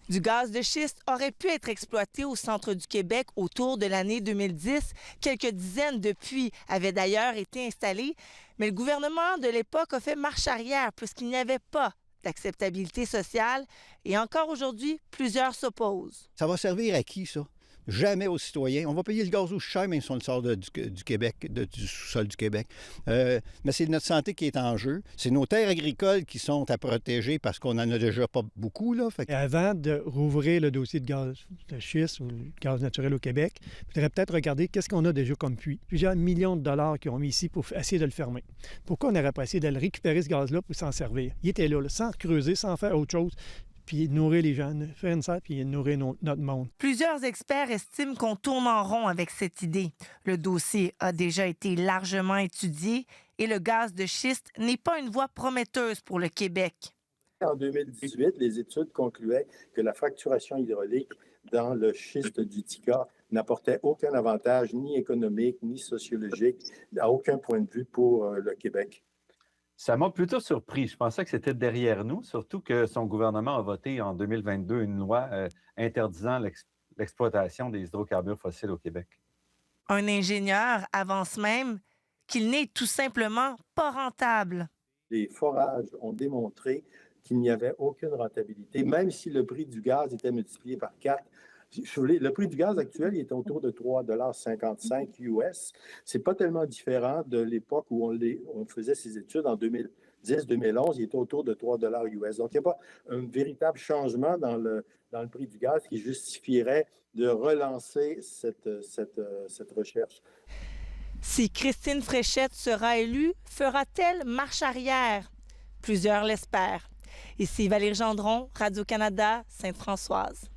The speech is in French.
Du gaz de schiste aurait pu être exploité au centre du Québec autour de l'année 2010. Quelques dizaines de puits avaient d'ailleurs été installés, mais le gouvernement de l'époque a fait marche arrière puisqu'il n'y avait pas d'acceptabilité sociale et encore aujourd'hui, plusieurs s'opposent. Ça va servir à qui, ça? Jamais aux citoyens. On va payer le gaz au cher, même si on le sort du Québec, du sous-sol du Québec. Mais c'est notre santé qui est en jeu. C'est nos terres agricoles qui sont à protéger parce qu'on n'en a déjà pas beaucoup, là. Et avant de rouvrir le dossier de gaz de schiste ou le gaz naturel au Québec, il faudrait peut-être regarder qu'est-ce qu'on a déjà comme puits. Plusieurs millions de dollars qui ont mis ici pour essayer de le fermer. Pourquoi on n'aurait pas essayé de le récupérer, ce gaz-là, pour s'en servir? Il était là, sans creuser, sans faire autre chose, puis nourrir les gens, faire une serre, puis nourrir notre monde. Plusieurs experts estiment qu'on tourne en rond avec cette idée. Le dossier a déjà été largement étudié et le gaz de schiste n'est pas une voie prometteuse pour le Québec. En 2018, les études concluaient que la fracturation hydraulique dans le schiste du Tika n'apportait aucun avantage ni économique ni sociologique, à aucun point de vue pour le Québec. Ça m'a plutôt surpris. Je pensais que c'était derrière nous, surtout que son gouvernement a voté en 2022 une loi interdisant l'exploitation des hydrocarbures fossiles au Québec. Un ingénieur avance même qu'il n'est tout simplement pas rentable. Les forages ont démontré qu'il n'y avait aucune rentabilité, même si le prix du gaz était multiplié par 4. Le prix du gaz actuel il est autour de 3,55 US. Ce n'est pas tellement différent de l'époque où on faisait ces études en 2010-2011. Il était autour de 3 US. Donc, il n'y a pas un véritable changement dans le prix du gaz qui justifierait de relancer cette recherche. Si Christine Fréchette sera élue, fera-t-elle marche arrière? Plusieurs l'espèrent. Ici Valérie Gendron, Radio-Canada, Sainte-Françoise.